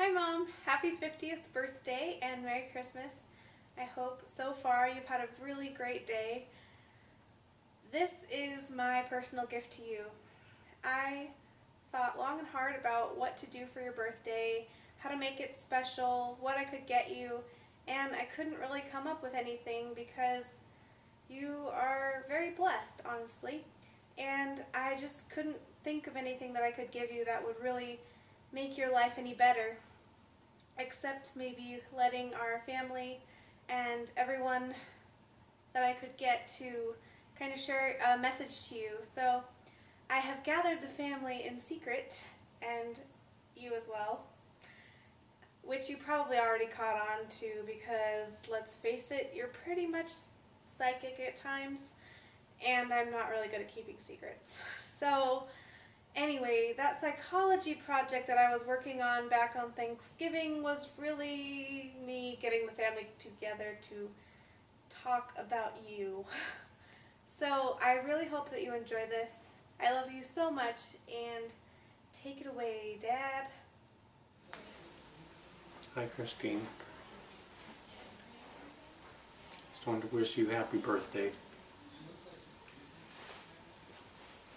Hi Mom, happy 50th birthday and Merry Christmas. I hope so far you've had a really great day. This is my personal gift to you. I thought long and hard about what to do for your birthday, how to make it special, what I could get you, and I couldn't really come up with anything because you are very blessed, honestly, and I just couldn't think of anything that I could give you that would really make your life any better, except maybe letting our family and everyone that I could get to kind of share a message to you. So I have gathered the family in secret, and you as well, which you probably already caught on to because, let's face it, you're pretty much psychic at times, and I'm not really good at keeping secrets. So anyway, that psychology project that I was working on back on Thanksgiving was really me getting the family together to talk about you. So I really hope that you enjoy this. I love you so much, and take it away, Dad. Hi, Christine. Just wanted to wish you happy birthday.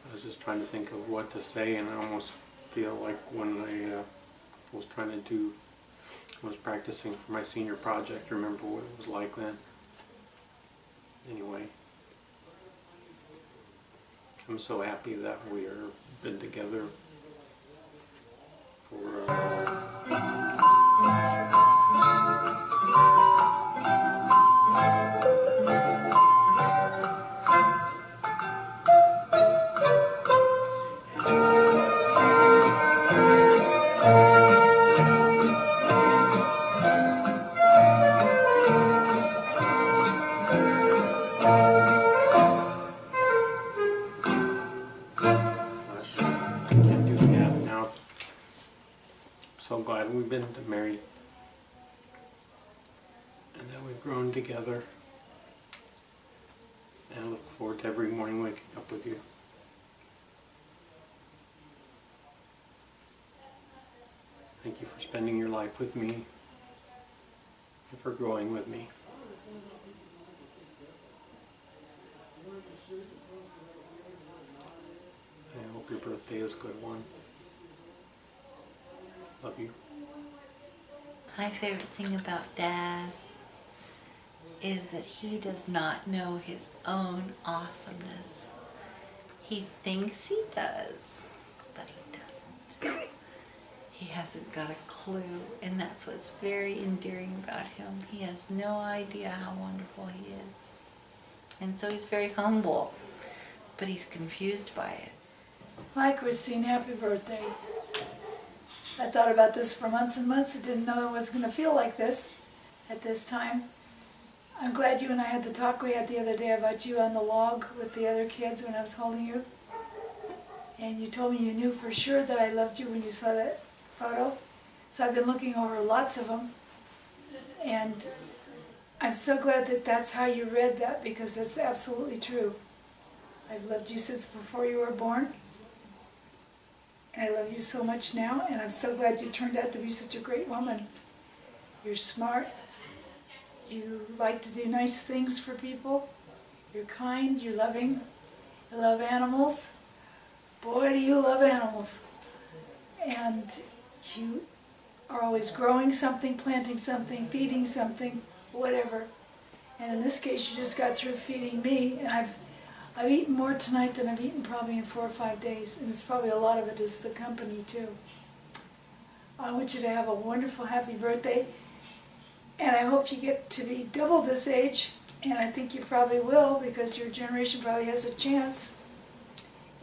I was just trying to think of what to say, and I almost feel like when I was practicing for my senior project, remember what it was like then. Anyway, I'm so happy that we are been together for gosh, I can't do that now. I'm so glad we've been married and that we've grown together. And I look forward to every morning waking up with you. Thank you for spending your life with me and for growing with me. I hope your birthday is a good one. Love you. My favorite thing about Dad is that he does not know his own awesomeness. He thinks he does, but he doesn't. He hasn't got a clue, and that's what's very endearing about him. He has no idea how wonderful he is. And so he's very humble, but he's confused by it. Hi, Christine. Happy birthday. I thought about this for months and months. I didn't know it was going to feel like this at this time. I'm glad you and I had the talk we had the other day about you on the log with the other kids when I was holding you. And you told me you knew for sure that I loved you when you saw that photo. So I've been looking over lots of them. And I'm so glad that that's how you read that, because it's absolutely true. I've loved you since before you were born. And I love you so much now, and I'm so glad you turned out to be such a great woman. You're smart. You like to do nice things for people. You're kind, you're loving. You love animals. Boy, do you love animals. And you are always growing something, planting something, feeding something, whatever. And in this case, you just got through feeding me, and I've eaten more tonight than I've eaten probably in 4 or 5 days, and it's probably a lot of it is the company too. I want you to have a wonderful, happy birthday, and I hope you get to be double this age, and I think you probably will, because your generation probably has a chance.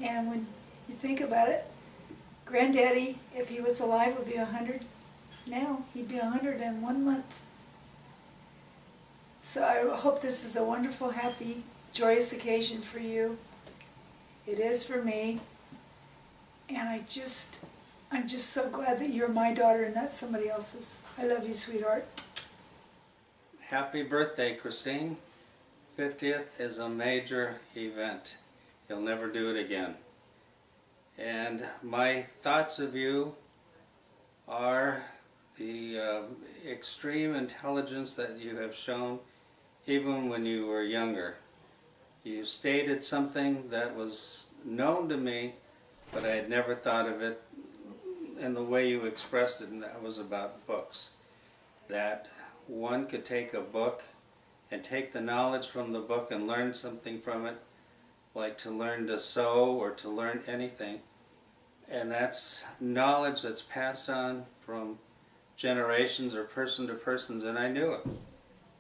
And when you think about it, Granddaddy, if he was alive, would be 100 now. He'd be 100 in 1 month. So I hope this is a wonderful, happy, joyous occasion for you. It is for me. And I'm just so glad that you're my daughter and not somebody else's. I love you, sweetheart. Happy birthday, Christine. 50th is a major event. You'll never do it again. And my thoughts of you are the extreme intelligence that you have shown even when you were younger. You stated something that was known to me, but I had never thought of it in the way you expressed it, and that was about books. That one could take a book and take the knowledge from the book and learn something from it, like to learn to sew or to learn anything. And that's knowledge that's passed on from generations or person to persons, and I knew it.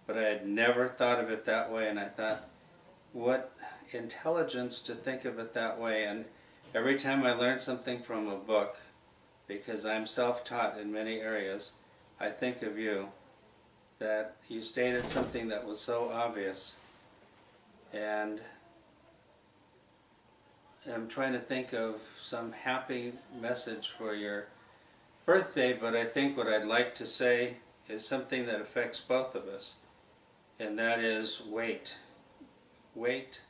But I had never thought of it that way, and I thought, what intelligence to think of it that way. And every time I learn something from a book, because I'm self-taught in many areas, I think of you, that you stated something that was so obvious. And I'm trying to think of some happy message for your birthday, but I think what I'd like to say is something that affects both of us, and that is weight. Weight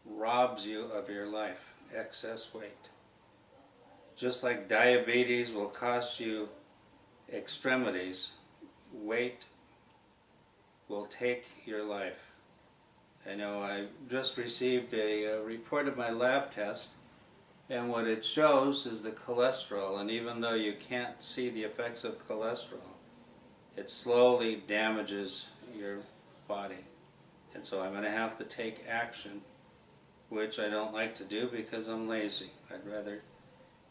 robs you of your life, excess weight. Just like diabetes will cost you extremities, weight will take your life. I know I just received a report of my lab test, and what it shows is the cholesterol, and even though you can't see the effects of cholesterol, it slowly damages your body. And so I'm going to have to take action, which I don't like to do because I'm lazy. I'd rather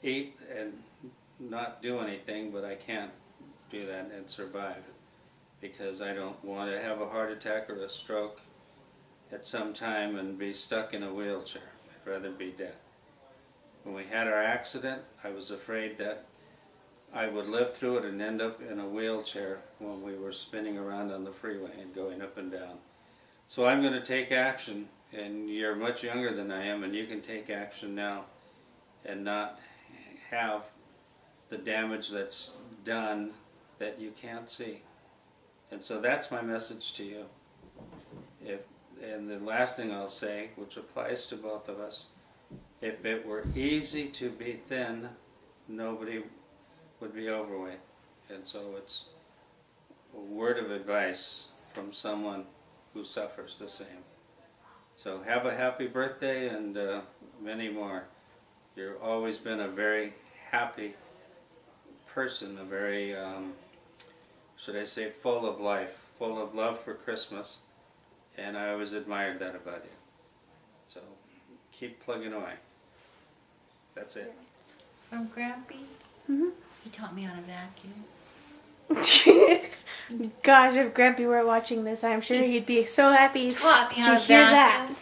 eat and not do anything, but I can't do that and survive, because I don't want to have a heart attack or a stroke at some time and be stuck in a wheelchair. I'd rather be dead. When we had our accident, I was afraid that I would live through it and end up in a wheelchair when we were spinning around on the freeway and going up and down. So I'm going to take action, and you're much younger than I am, and you can take action now and not have the damage that's done that you can't see. And so that's my message to you. And the last thing I'll say, which applies to both of us, if it were easy to be thin, nobody would be overweight. And so it's a word of advice from someone who suffers the same. So have a happy birthday, and many more. You've always been a very happy person, a very, should I say, full of life, full of love for Christmas, and I always admired that about you. So keep plugging away. That's it. From Grampy, Mhm. he taught me how to vacuum. Gosh, if Grampy were watching this, I'm sure he'd be so happy Taught me to how to hear that. vacuum.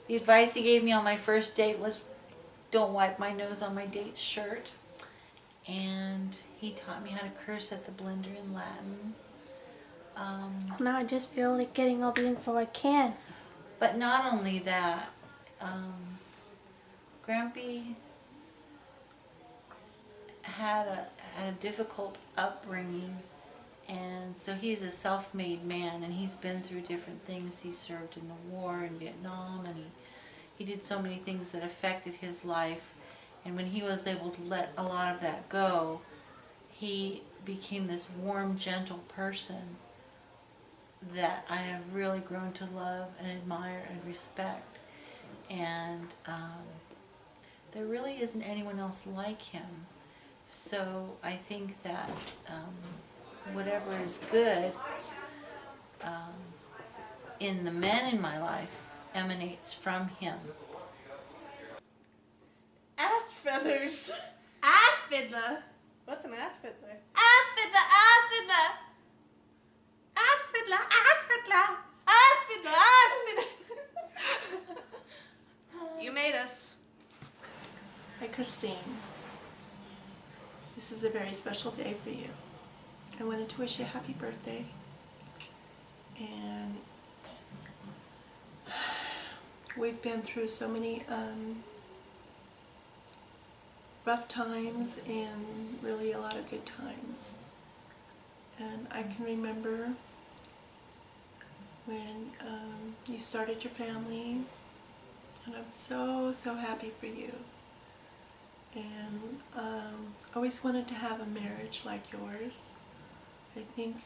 The advice he gave me on my first date was, don't wipe my nose on my date's shirt. And he taught me how to curse at the blender in Latin. Now I just feel like getting all the info I can. But not only that, Grampy had a difficult upbringing, and so he's a self-made man, and he's been through different things. He served in the war in Vietnam, and he did so many things that affected his life. And when he was able to let a lot of that go, he became this warm, gentle person that I have really grown to love and admire and respect. And there really isn't anyone else like him. So I think that whatever is good in the men in my life emanates from him. Ass feathers. Ass fiddler. What's an ass fiddler? Ass fiddler, ass fiddler! Ass fiddler, ass fiddler, ass fiddler, ass fiddler. You made us. Hi, Christine. This is a very special day for you. I wanted to wish you a happy birthday. And we've been through so many rough times and really a lot of good times. And I can remember when you started your family, and I'm so, so happy for you. And always wanted to have a marriage like yours. I think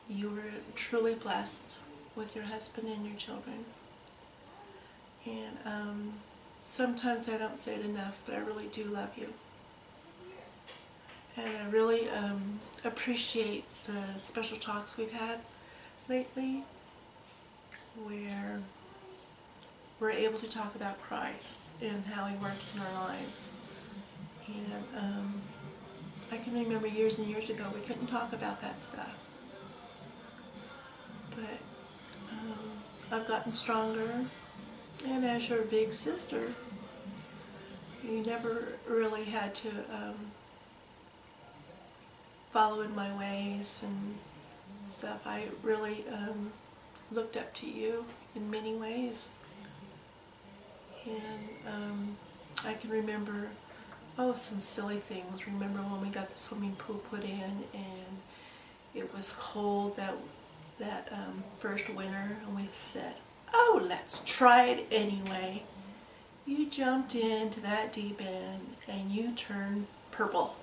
you were truly blessed with your husband and your children. And sometimes I don't say it enough, but I really do love you. And I really appreciate the special talks we've had lately where we're able to talk about Christ and how He works in our lives. And I can remember years and years ago we couldn't talk about that stuff. But I've gotten stronger, and as your big sister, you never really had to follow in my ways and stuff. I really looked up to you in many ways. And I can remember, some silly things. Remember when we got the swimming pool put in and it was cold that first winter, and we said, oh, let's try it anyway. You jumped into that deep end and you turned purple.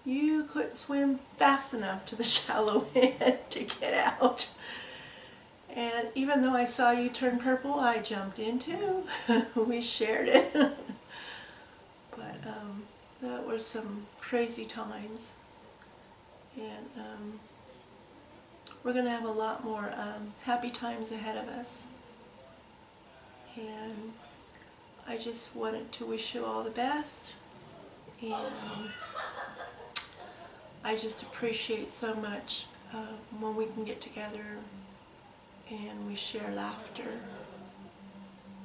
You couldn't swim fast enough to the shallow end to get out. And even though I saw you turn purple, I jumped in too. We shared it. But that was some crazy times. And we're going to have a lot more happy times ahead of us. And I just wanted to wish you all the best. And I just appreciate so much when we can get together and we share laughter,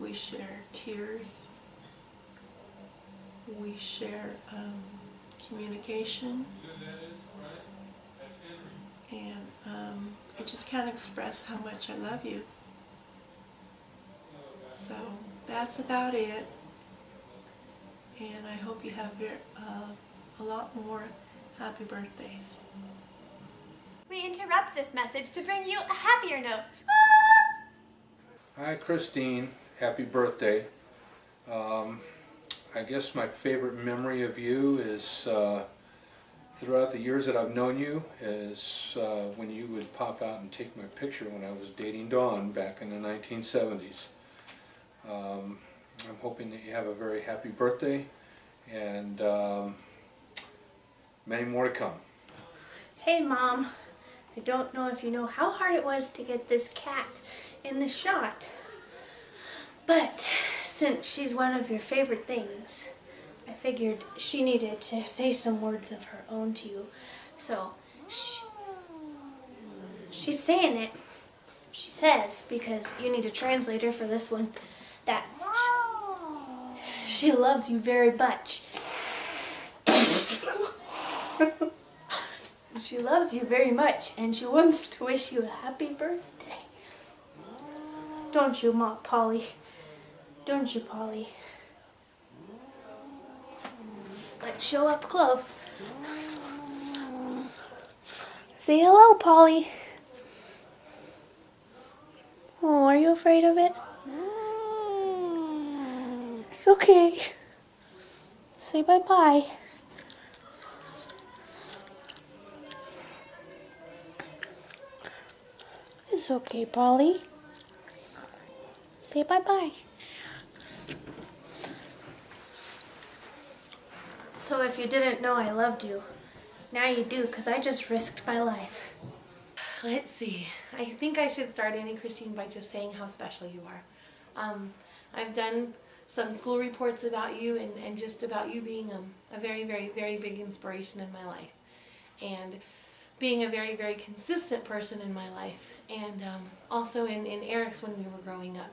we share tears, we share communication, and I just can't express how much I love you. So that's about it, and I hope you have a lot more happy birthdays. We interrupt this message to bring you a happier note. Hi, Christine. Happy birthday. I guess my favorite memory of you is throughout the years that I've known you is when you would pop out and take my picture when I was dating Dawn back in the 1970s. I'm hoping that you have a very happy birthday and many more to come. Hey Mom, I don't know if you know how hard it was to get this cat in the shot, but since she's one of your favorite things, I figured she needed to say some words of her own to you. So she's saying it. She says, because you need a translator for this one, that she loved you very much. She loves you very much, and she wants to wish you a happy birthday. Don't you, Ma, Polly? Don't you, Polly? Let's show up close. Say hello, Polly. Oh, are you afraid of it? It's okay. Say bye-bye. It's okay, Polly. Say bye-bye. So if you didn't know I loved you, now you do, because I just risked my life. Let's see. I think I should start, Annie Christine, by just saying how special you are. I've done some school reports about you and just about you being a very, very, very big inspiration in my life. And being a very, very consistent person in my life. And also in Eric's when we were growing up.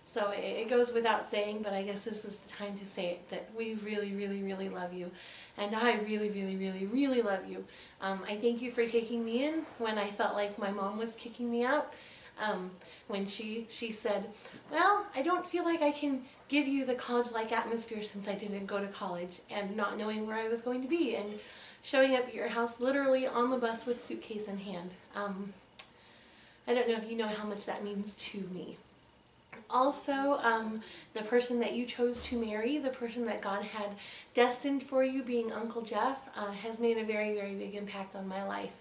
So it goes without saying, but I guess this is the time to say it, that we really, really, really love you. And I really, really, really, really love you. I thank you for taking me in when I felt like my mom was kicking me out. When she said, well, I don't feel like I can give you the college-like atmosphere since I didn't go to college, and not knowing where I was going to be, and showing up at your house literally on the bus with suitcase in hand. I don't know if you know how much that means to me. Also, the person that you chose to marry, the person that God had destined for you, being Uncle Jeff, has made a very, very big impact on my life.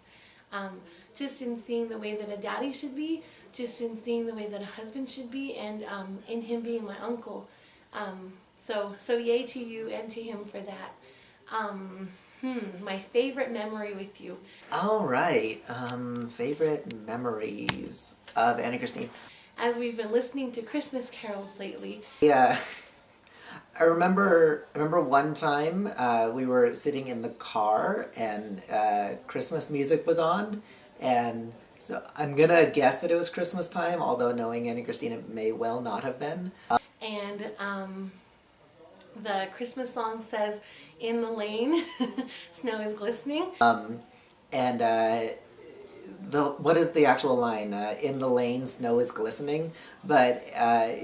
just in seeing the way that a daddy should be, just in seeing the way that a husband should be, and in him being my uncle. So yay to you and to him for that. My favorite memory with you. All right. Favorite memories of Annie Christine. As we've been listening to Christmas carols lately, Yeah. I remember one time we were sitting in the car and Christmas music was on, and so I'm gonna guess that it was Christmas time, although knowing Annie Christine, it may well not have been. and the Christmas song says, "In the lane, snow is glistening." And what is the actual line? In the lane, snow is glistening. But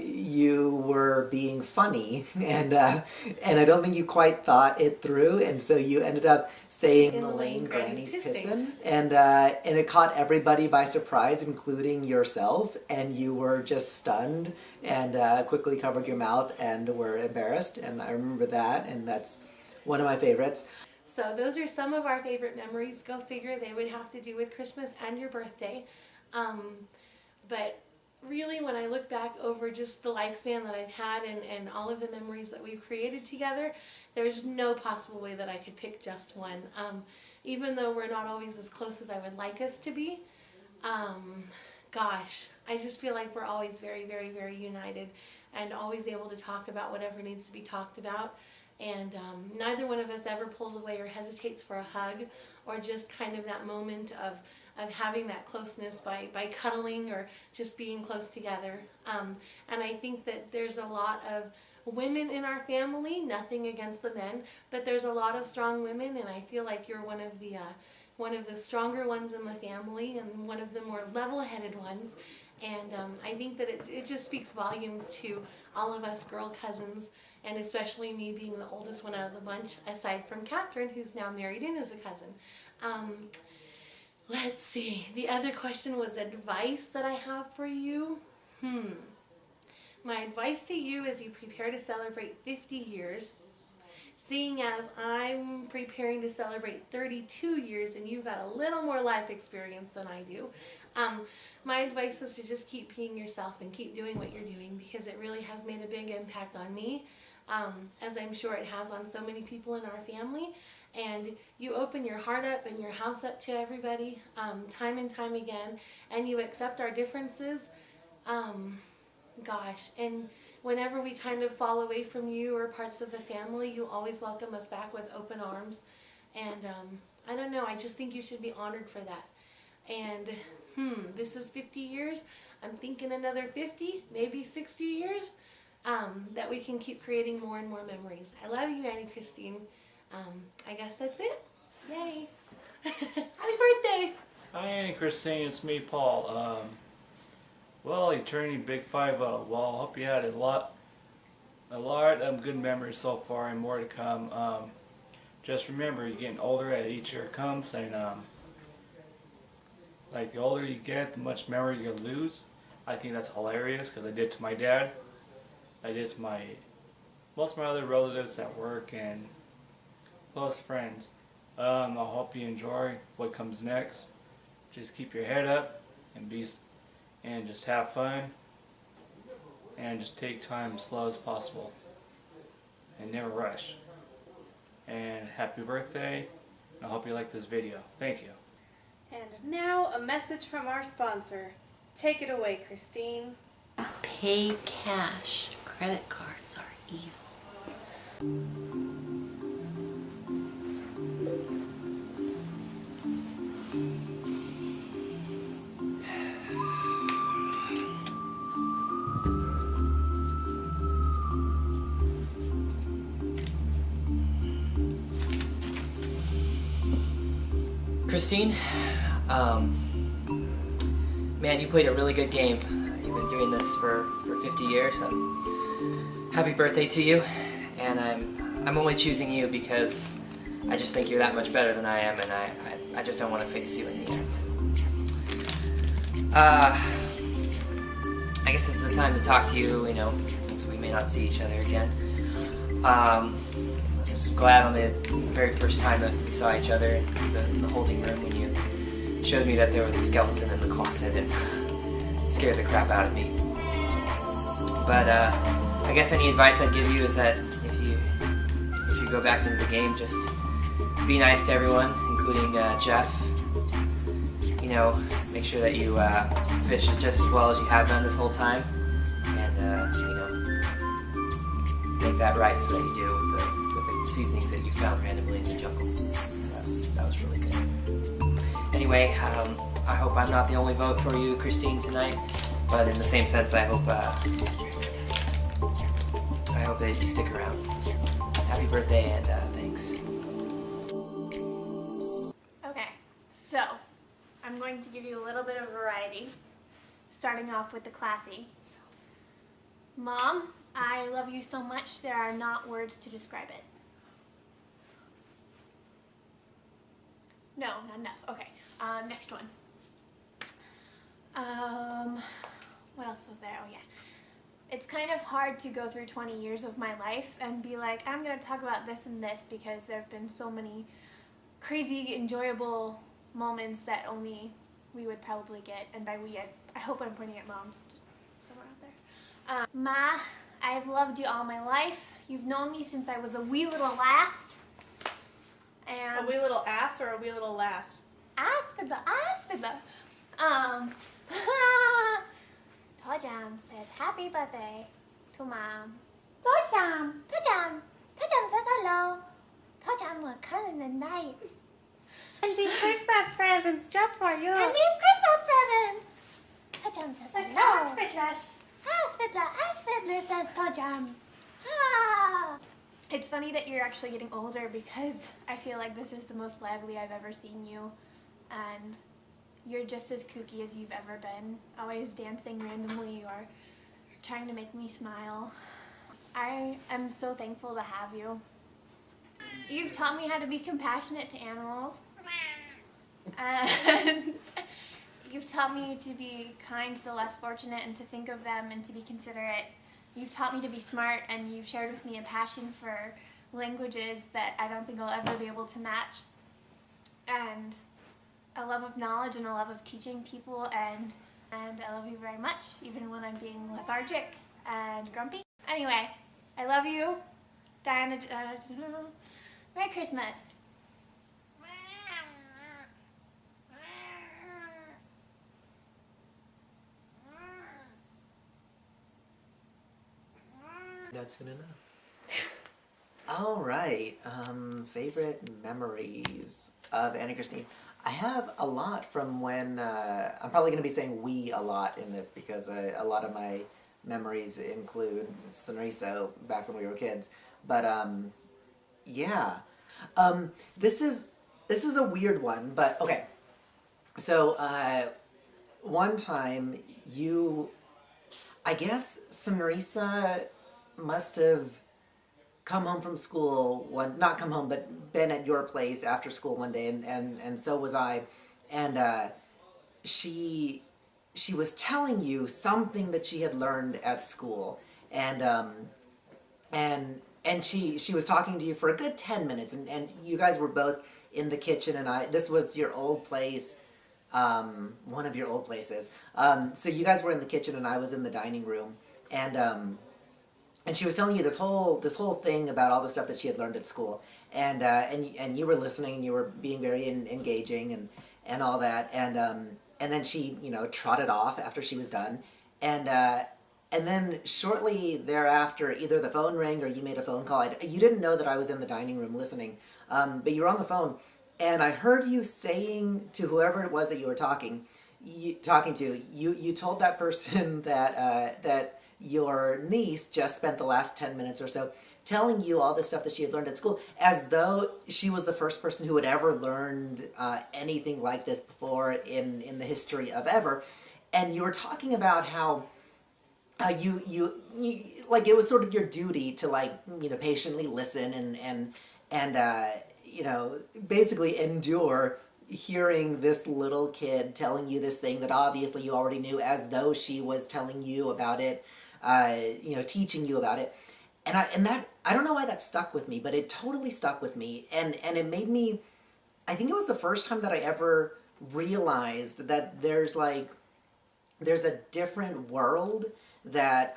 you were being funny, and I don't think you quite thought it through, and so you ended up saying, "In the lane, Granny's pissin'," and it caught everybody by surprise, including yourself, and you were just stunned and quickly covered your mouth and were embarrassed, and I remember that, and that's one of my favorites. So those are some of our favorite memories. Go figure, they would have to do with Christmas and your birthday. But really, when I look back over just the lifespan that I've had and all of the memories that we've created together, there's no possible way that I could pick just one. Even though we're not always as close as I would like us to be, gosh, I just feel like we're always very, very, very united and always able to talk about whatever needs to be talked about. And neither one of us ever pulls away or hesitates for a hug or just kind of that moment of having that closeness by cuddling or just being close together. And I think that there's a lot of women in our family, nothing against the men, but there's a lot of strong women, and I feel like you're one of the stronger ones in the family and one of the more level-headed ones. And I think that it just speaks volumes to all of us girl cousins, and especially me being the oldest one out of the bunch, aside from Catherine, who's now married in as a cousin. Let's see. The other question was advice that I have for you. My advice to you as you prepare to celebrate 50 years, seeing as I'm preparing to celebrate 32 years and you've got a little more life experience than I do, my advice is to just keep being yourself and keep doing what you're doing, because it really has made a big impact on me, as I'm sure it has on so many people in our family. And you open your heart up and your house up to everybody, time and time again, and you accept our differences. And whenever we kind of fall away from you or parts of the family, you always welcome us back with open arms. And I don't know, I just think you should be honored for that. And this is 50 years. I'm thinking another 50, maybe 60 years, that we can keep creating more and more memories. I love you, Annie Christine. I guess that's it. Yay. Happy birthday. Hi Annie Christine, it's me, Paul. Well, you turned big 5-0. Well, I hope you had a lot of good memories so far and more to come. Just remember, you're getting older as each year comes, and like the older you get, the much memory you lose. I think that's hilarious, because I did it to my dad. I did it to most of my other relatives at work and close friends. I hope you enjoy what comes next. Just keep your head up and just have fun, and just take time as slow as possible and never rush. And happy birthday, and I hope you like this video. Thank you. And now a message from our sponsor. Take it away, Christine. Pay cash. Credit cards are evil. Christine, man, you played a really good game. You've been doing this for 50 years. Happy birthday to you, and I'm only choosing you because I just think you're that much better than I am, and I just don't want to face you in the end. I guess this is the time to talk to you, since we may not see each other again. I was glad on the very first time that we saw each other in the holding room when you showed me that there was a skeleton in the closet and scared the crap out of me. But I guess any advice I'd give you is that if you go back into the game, just be nice to everyone, including Jeff. You know, make sure that you fish just as well as you have done this whole time, and you know, make that right so that you do with the seasonings that you found randomly in the jungle. That was really good. Anyway, I hope I'm not the only vote for you, Christine, tonight. But in the same sense, I hope that you stick around. Happy birthday and thanks. Okay, so I'm going to give you a little bit of variety, starting off with the classy. Mom, I love you so much, there are not words to describe it. No, not enough. Okay, next one. What else was there? Oh yeah. It's kind of hard to go through 20 years of my life and be like, I'm going to talk about this and this because there have been so many crazy, enjoyable moments that only we would probably get. And by we, I hope I'm pointing at moms, just so we're out there. Ma, I've loved you all my life. You've known me since I was a wee little lass. And A wee little ass or a wee little lass? ass for the. Tojam says happy birthday to Mom. Tojam says hello. Tojam will come in the night. And leave Christmas presents just for you. And leave Christmas presents. Tojam says hello. Asfidler says Tojam. Ah. It's funny that you're actually getting older because I feel like this is the most lively I've ever seen you. And you're just as kooky as you've ever been, always dancing randomly or trying to make me smile. I am so thankful to have you. You've taught me how to be compassionate to animals. And you've taught me to be kind to the less fortunate and to think of them and to be considerate. You've taught me to be smart, and you've shared with me a passion for languages that I don't think I'll ever be able to match. And a love of knowledge and a love of teaching people, and I love you very much, even when I'm being lethargic and grumpy. Anyway, I love you. Diana, Merry Christmas. That's good enough. All right. Favorite memories of Annie Christine. I have a lot from when I'm probably going to be saying we a lot in this because a lot of my memories include Sonriso back when we were kids. But yeah, this is a weird one. But okay, so one time I guess Sonrisa must have come home from school not come home, but been at your place after school one day, and so was I, and she was telling you something that she had learned at school, and she was talking to you for a good 10 minutes, and you guys were both in the kitchen, and this was your old place, one of your old places, so you guys were in the kitchen and I was in the dining room, and she was telling you this whole thing about all the stuff that she had learned at school, and you were listening, and you were being very engaging and all that, and then she trotted off after she was done, and then shortly thereafter, either the phone rang or you made a phone call. You didn't know that I was in the dining room listening, but you were on the phone, and I heard you saying to whoever it was that you were talking to, you told that person that your niece just spent the last 10 minutes or so telling you all the stuff that she had learned at school, as though she was the first person who had ever learned anything like this before in the history of ever. And you were talking about how you like it was sort of your duty to patiently listen and basically endure hearing this little kid telling you this thing that obviously you already knew, as though she was telling you about it, teaching you about it, and I don't know why that stuck with me, but it totally stuck with me, and it made me. I think it was the first time that I ever realized that there's a different world that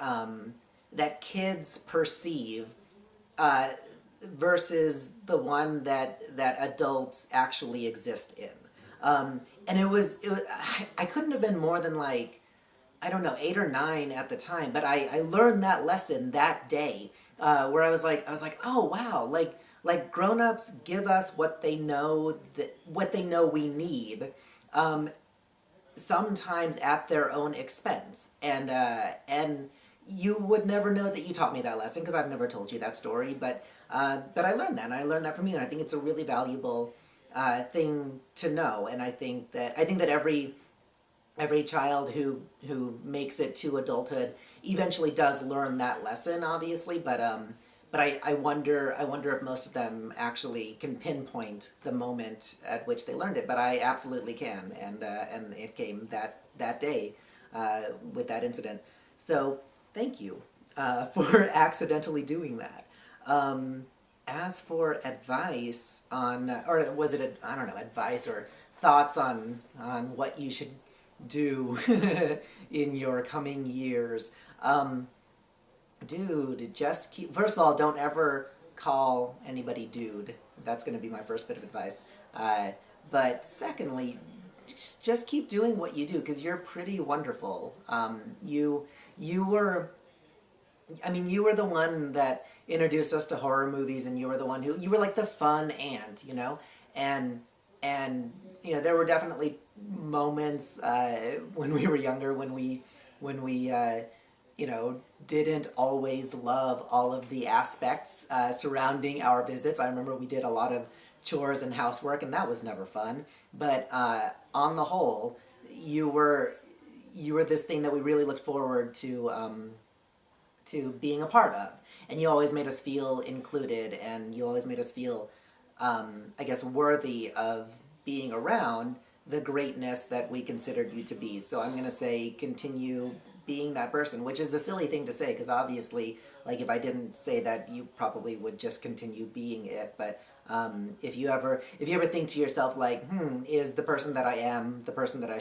that kids perceive versus the one that adults actually exist in. And it was I couldn't have been more than like, I don't know, 8 or 9 at the time, but I learned that lesson that day, where I was like, oh wow, like grown-ups give us what they know we need, sometimes at their own expense, and you would never know that you taught me that lesson because I've never told you that story, but I learned that, and I learned that from you, and I think it's a really valuable thing to know, and I think that every child who makes it to adulthood eventually does learn that lesson, obviously, but I wonder if most of them actually can pinpoint the moment at which they learned it, but I absolutely can, and it came that day with that incident. So thank you for accidentally doing that. As for advice on, or was it I don't know, advice or thoughts on what you should do in your coming years, dude, just keep, first of all, don't ever call anybody dude. That's going to be my first bit of advice. But secondly, just keep doing what you do, because you're pretty wonderful. You were the one that introduced us to horror movies, and you were the one you were like the fun aunt, and there were definitely moments when we were younger when we didn't always love all of the aspects surrounding our visits. I remember we did a lot of chores and housework, and that was never fun, but on the whole, you were this thing that we really looked forward to being a part of, and you always made us feel included, and you always made us feel I guess worthy of being around the greatness that we considered you to be. So I'm going to say continue being that person, which is a silly thing to say, because obviously, like, if I didn't say that, you probably would just continue being it. But if you ever think to yourself like, is the person that I am the person that I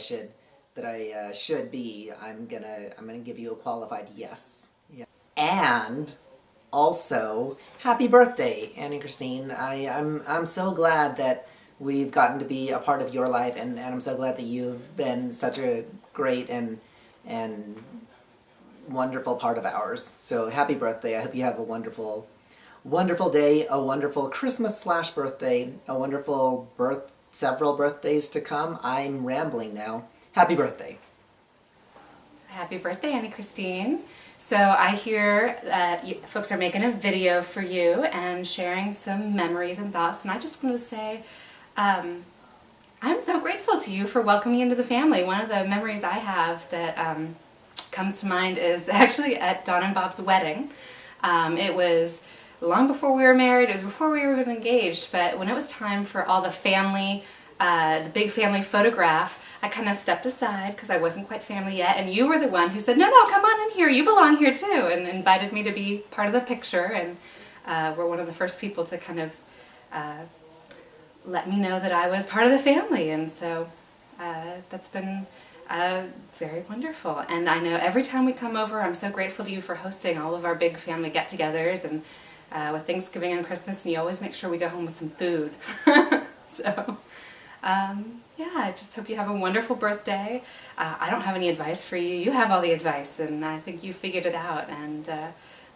should be, I'm gonna give you a qualified yes. Yeah. And also, happy birthday, Annie Christine. I'm so glad that we've gotten to be a part of your life, and I'm so glad that you've been such a great and wonderful part of ours. So happy birthday. I hope you have a wonderful, wonderful day, a wonderful Christmas/birthday, a wonderful several birthdays to come. I'm rambling now. Happy birthday. Happy birthday, Annie Christine. So I hear that folks are making a video for you and sharing some memories and thoughts, and I just wanted to say, I'm so grateful to you for welcoming me into the family. One of the memories I have that comes to mind is actually at Don and Bob's wedding. It was long before we were married, it was before we were even engaged, but when it was time for all the family, the big family photograph, I kind of stepped aside because I wasn't quite family yet, and you were the one who said, no, come on in here, you belong here too, and invited me to be part of the picture, and were one of the first people to kind of let me know that I was part of the family, and so that's been very wonderful. And I know every time we come over, I'm so grateful to you for hosting all of our big family get-togethers, and with Thanksgiving and Christmas, and you always make sure we go home with some food. So, yeah, I just hope you have a wonderful birthday. I don't have any advice for you. You have all the advice, and I think you figured it out, and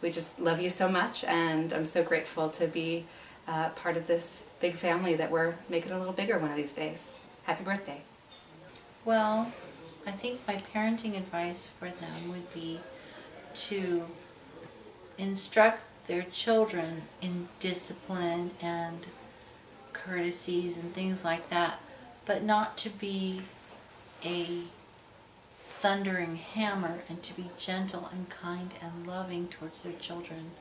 we just love you so much, and I'm so grateful to be part of this big family that we're making a little bigger one of these days. Happy birthday. Well, I think my parenting advice for them would be to instruct their children in discipline and courtesies and things like that, but not to be a thundering hammer, and to be gentle and kind and loving towards their children.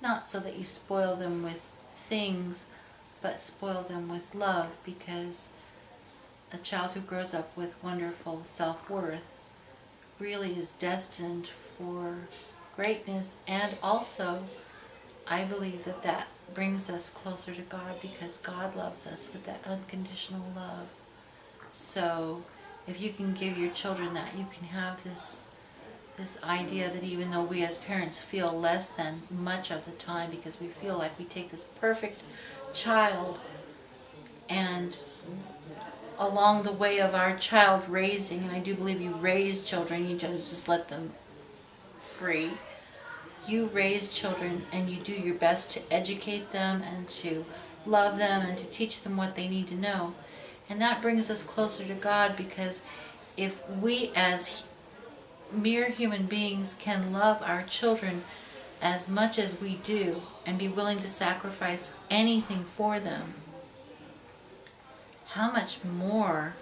Not so that you spoil them with things, but spoil them with love, because a child who grows up with wonderful self-worth really is destined for greatness, and also I believe that brings us closer to God, because God loves us with that unconditional love. So if you can give your children that, you can have this idea that even though we as parents feel less than much of the time because we feel like we take this perfect child, and along the way of our child raising, and I do believe you raise children, you just let them free. You raise children and you do your best to educate them and to love them and to teach them what they need to know. And that brings us closer to God, because if we as mere human beings can love our children as much as we do and be willing to sacrifice anything for them, how much more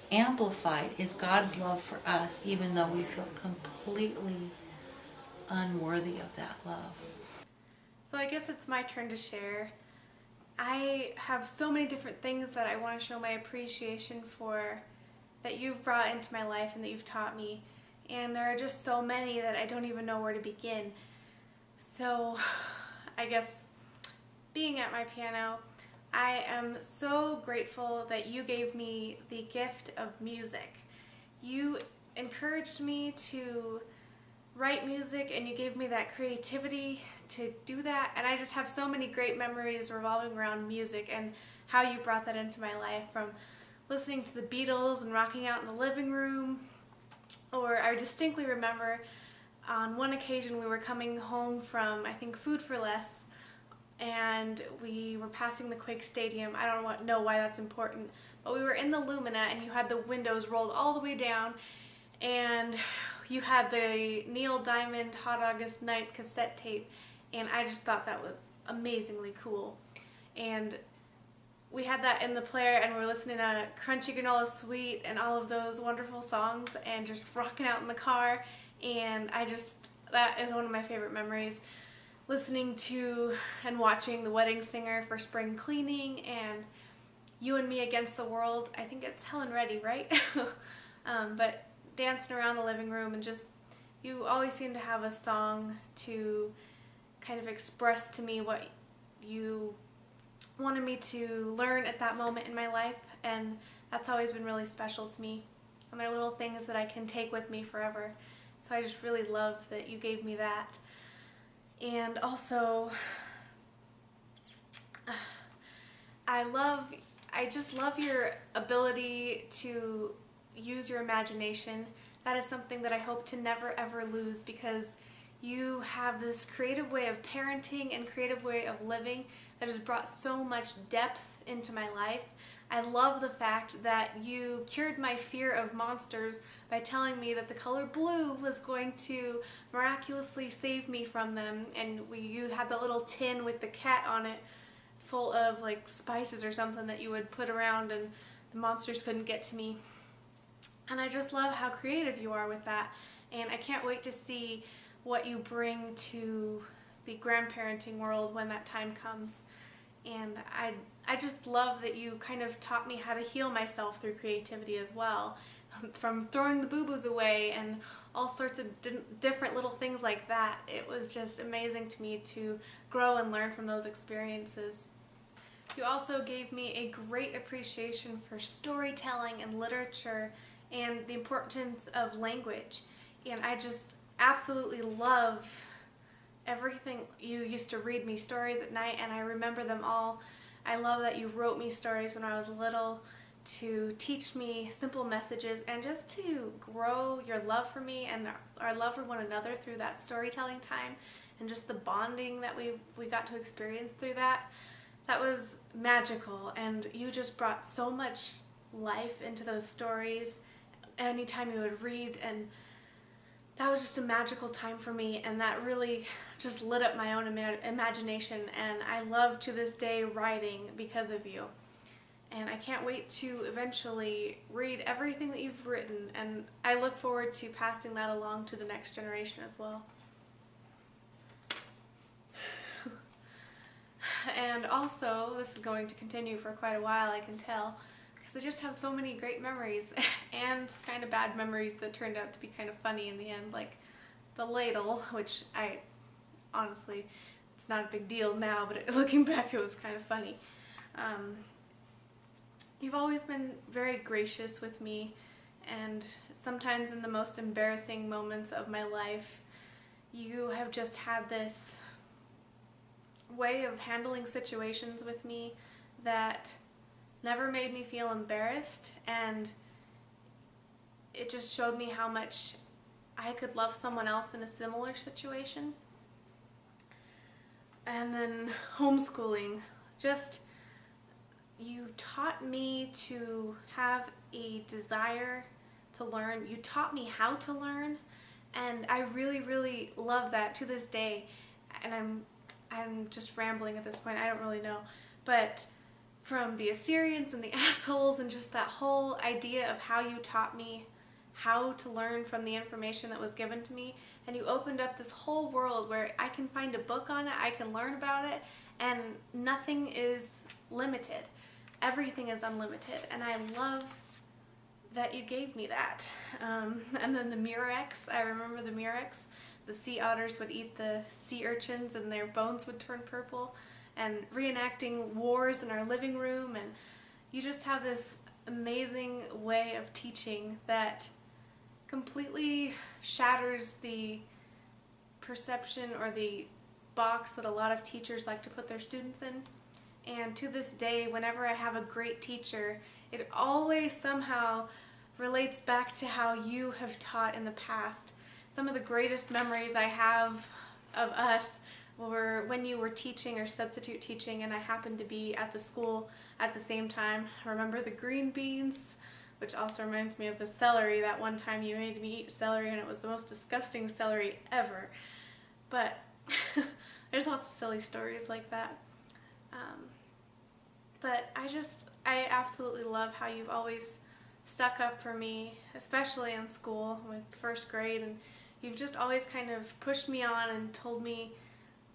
amplified is God's love for us, even though we feel completely unworthy of that love. So I guess it's my turn to share. I have so many different things that I want to show my appreciation for that you've brought into my life and that you've taught me. And there are just so many that I don't even know where to begin. So I guess being at my piano, I am so grateful that you gave me the gift of music. You encouraged me to write music and you gave me that creativity to do that, and I just have so many great memories revolving around music and how you brought that into my life, from listening to the Beatles and rocking out in the living room. Or I distinctly remember on one occasion we were coming home from, I think, Food for Less, and we were passing the Quake Stadium. I don't know why that's important, but we were in the Lumina and you had the windows rolled all the way down, and you had the Neil Diamond Hot August Night cassette tape, and I just thought that was amazingly cool. And we had that in the player and we're listening to Crunchy Granola Sweet and all of those wonderful songs and just rocking out in the car, and that is one of my favorite memories. Listening to and watching The Wedding Singer for spring cleaning, and You and Me Against the World. I think it's Helen Reddy, right? But dancing around the living room, and just, you always seem to have a song to kind of express to me what you wanted me to learn at that moment in my life, and that's always been really special to me. And they're little things that I can take with me forever. So I just really love that you gave me that. And also, I just love your ability to use your imagination. That is something that I hope to never ever lose, because you have this creative way of parenting and creative way of living that has brought so much depth into my life. I love the fact that you cured my fear of monsters by telling me that the color blue was going to miraculously save me from them, and you had the little tin with the cat on it full of like spices or something that you would put around and the monsters couldn't get to me. And I just love how creative you are with that, and I can't wait to see what you bring to the grandparenting world when that time comes. And I just love that you kind of taught me how to heal myself through creativity as well, from throwing the boo-boos away and all sorts of different little things like that. It was just amazing to me to grow and learn from those experiences. You also gave me a great appreciation for storytelling and literature and the importance of language. And I just absolutely love everything. You used to read me stories at night, and I remember them all. I love that you wrote me stories when I was little to teach me simple messages and just to grow your love for me and our love for one another through that storytelling time, and just the bonding that we got to experience through that. That was magical, and you just brought so much life into those stories anytime you would read, and that was just a magical time for me, and that really just lit up my own imagination, and I love to this day writing because of you. And I can't wait to eventually read everything that you've written, and I look forward to passing that along to the next generation as well. And also, this is going to continue for quite a while, I can tell, because I just have so many great memories and kind of bad memories that turned out to be kind of funny in the end, like the ladle, which honestly, it's not a big deal now, but looking back it was kind of funny. you've always been very gracious with me, and sometimes in the most embarrassing moments of my life, you have just had this way of handling situations with me that never made me feel embarrassed, and it just showed me how much I could love someone else in a similar situation. And then homeschooling, just, you taught me to have a desire to learn. You taught me how to learn, and I really, really love that to this day. And I'm just rambling at this point, I don't really know. But from the Assyrians and the assholes and just that whole idea of how you taught me how to learn from the information that was given to me, and you opened up this whole world where I can find a book on it, I can learn about it, and nothing is limited. Everything is unlimited, and I love that you gave me that. And then the Murex, I remember the Murex. The sea otters would eat the sea urchins and their bones would turn purple, and reenacting wars in our living room, and you just have this amazing way of teaching that completely shatters the perception or the box that a lot of teachers like to put their students in. And to this day, whenever I have a great teacher, it always somehow relates back to how you have taught in the past. Some of the greatest memories I have of us were when you were teaching or substitute teaching, and I happened to be at the school at the same time. I remember the green beans, which also reminds me of the celery. That one time you made me eat celery, and it was the most disgusting celery ever. But there's lots of silly stories like that. But I absolutely love how you've always stuck up for me, especially in school with first grade, and you've just always kind of pushed me on and told me,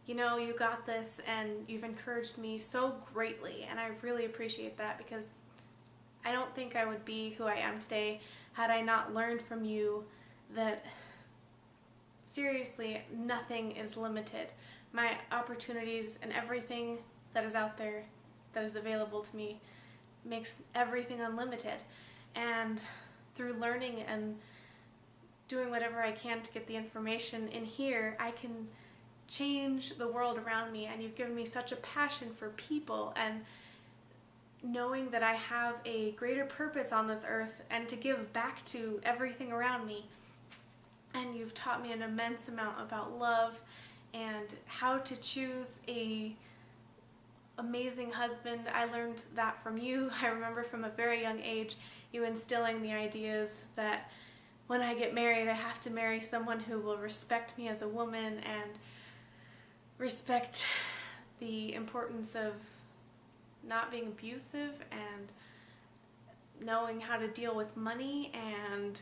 you know, you got this, and you've encouraged me so greatly, and I really appreciate that, because I don't think I would be who I am today had I not learned from you that seriously nothing is limited. My opportunities and everything that is out there that is available to me makes everything unlimited, and through learning and doing whatever I can to get the information in here, I can change the world around me. And you've given me such a passion for people, and knowing that I have a greater purpose on this earth and to give back to everything around me. And you've taught me an immense amount about love and how to choose a amazing husband. I learned that from you. I remember from a very young age you instilling the ideas that when I get married I have to marry someone who will respect me as a woman and respect the importance of not being abusive and knowing how to deal with money and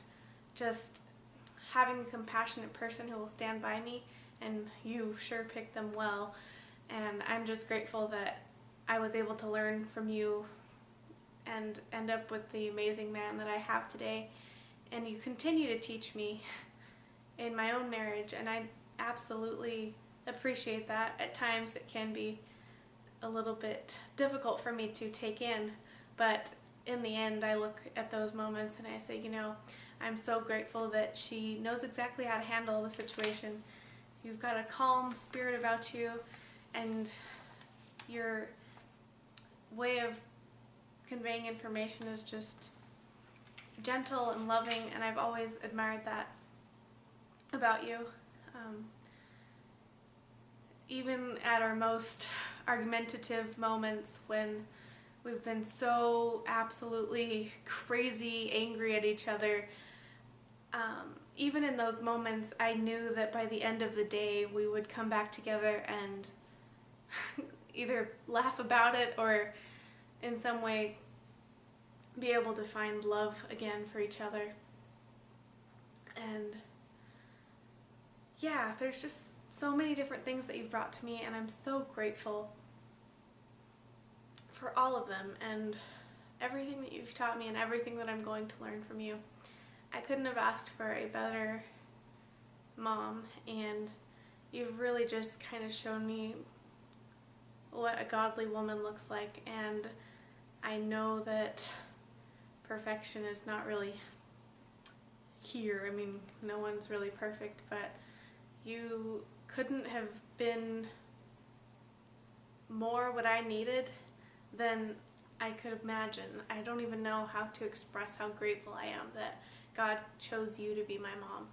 just having a compassionate person who will stand by me, and you sure picked them well. And I'm just grateful that I was able to learn from you and end up with the amazing man that I have today. And you continue to teach me in my own marriage, and I absolutely appreciate that. At times it can be a little bit difficult for me to take in, but in the end I look at those moments and I say, you know, I'm so grateful that she knows exactly how to handle the situation. You've got a calm spirit about you, and your way of conveying information is just gentle and loving, and I've always admired that about you. Even at our most argumentative moments when we've been so absolutely crazy angry at each other, even in those moments I knew that by the end of the day we would come back together and either laugh about it or in some way be able to find love again for each other. And yeah, there's just so many different things that you've brought to me, and I'm so grateful for all of them and everything that you've taught me and everything that I'm going to learn from you. I couldn't have asked for a better mom, and you've really just kind of shown me what a godly woman looks like, and I know that perfection is not really here. I mean, no one's really perfect, but you couldn't have been more what I needed than I could imagine. I don't even know how to express how grateful I am that God chose you to be my mom.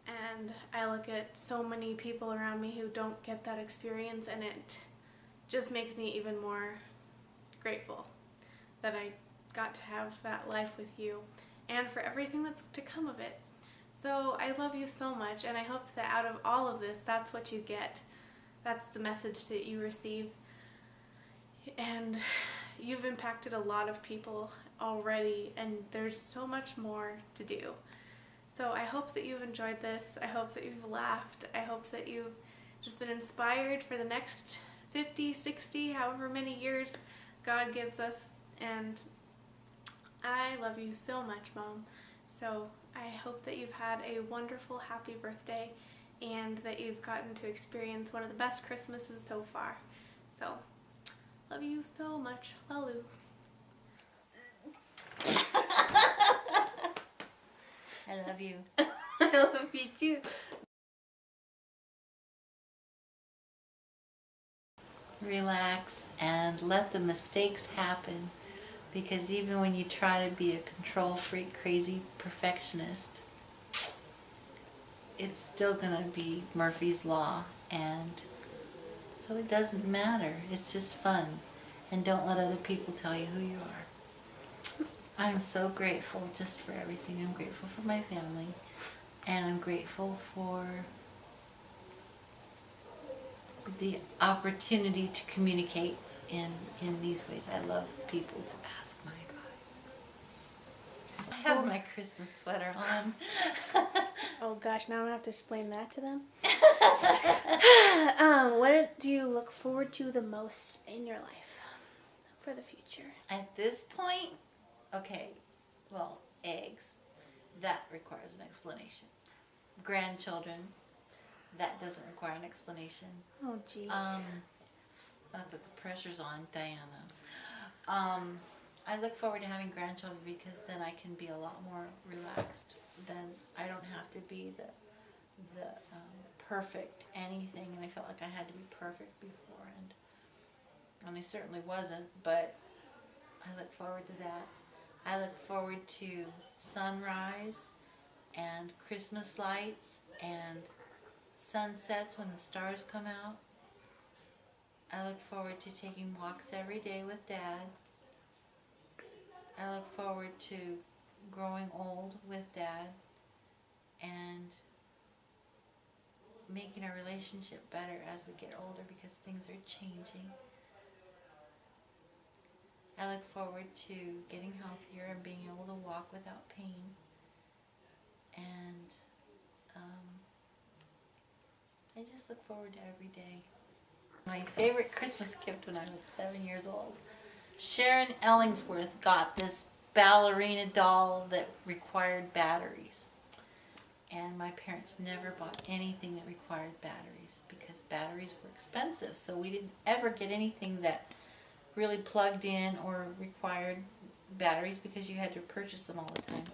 And I look at so many people around me who don't get that experience, and it just makes me even more grateful that I got to have that life with you and for everything that's to come of it. So I love you so much, and I hope that out of all of this, that's what you get. That's the message that you receive. And you've impacted a lot of people already, and there's so much more to do. So I hope that you've enjoyed this. I hope that you've laughed. I hope that you've just been inspired for the next 50, 60, however many years God gives us. And I love you so much, Mom. So I hope that you've had a wonderful, happy birthday, and that you've gotten to experience one of the best Christmases so far. So, love you so much. Lalu. I love you. I love you too. Relax and let the mistakes happen, because even when you try to be a control freak, crazy perfectionist, it's still going to be Murphy's Law, and so it doesn't matter. It's just fun, and don't let other people tell you who you are. I'm so grateful just for everything. I'm grateful for my family, and I'm grateful for the opportunity to communicate in these ways. I love people to ask my advice. I have my Christmas sweater on. Oh gosh, now I'm gonna have to explain that to them. What do you look forward to the most in your life for the future? At this point, okay, well, eggs, that requires an explanation. Grandchildren, that doesn't require an explanation. Oh gee. Not that the pressure's on Diana. I look forward to having grandchildren because then I can be a lot more relaxed. Then I don't have to be the perfect anything, and I felt like I had to be perfect before, and I certainly wasn't, but I look forward to that. I look forward to sunrise and Christmas lights and sunsets when the stars come out. I look forward to taking walks every day with Dad. I look forward to growing old with Dad and making our relationship better as we get older because things are changing. I look forward to getting healthier and being able to walk without pain. And I just look forward to every day. My favorite Christmas gift when I was 7 years old. Sharon Ellingsworth got this ballerina doll that required batteries. And my parents never bought anything that required batteries because batteries were expensive. So we didn't ever get anything that really plugged in or required batteries because you had to purchase them all the time.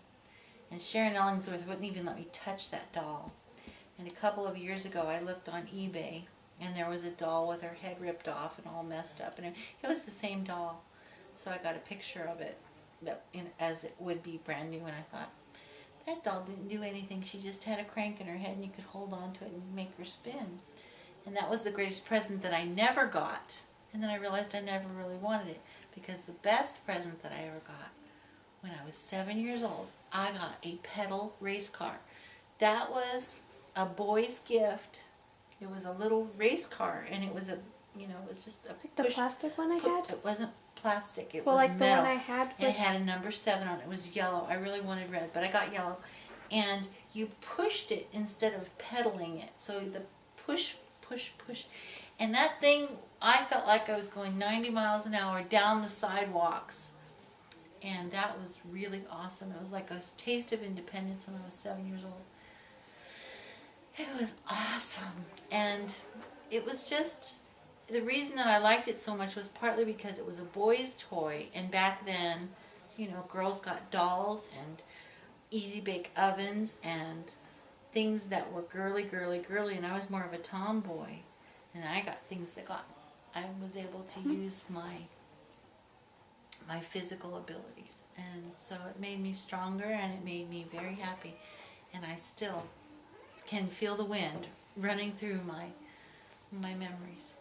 And Sharon Ellingsworth wouldn't even let me touch that doll. And a couple of years ago I looked on eBay and there was a doll with her head ripped off and all messed up. And it was the same doll. So I got a picture of it as it would be brand new, and I thought, that doll didn't do anything. She just had a crank in her head and you could hold on to it and make her spin. And that was the greatest present that I never got. And then I realized I never really wanted it, because the best present that I ever got when I was 7 years old, I got a pedal race car. That was a boy's gift. It was a little race car, and it was it was just a Like the plastic one I had? It wasn't plastic. It Well, was like metal. the one I had. And it had a number 7 on it. It was yellow. I really wanted red, but I got yellow. And you pushed it instead of pedaling it. So the push. And that thing, I felt like I was going 90 miles an hour down the sidewalks. And that was really awesome. It was like a taste of independence when I was 7 years old. It was awesome. And it was just the reason that I liked it so much was partly because it was a boy's toy, and back then, you know, girls got dolls and easy bake ovens and things that were girly, and I was more of a tomboy, and I got things that I was able to use my physical abilities, and so it made me stronger and it made me very happy, and I still can feel the wind running through my memories.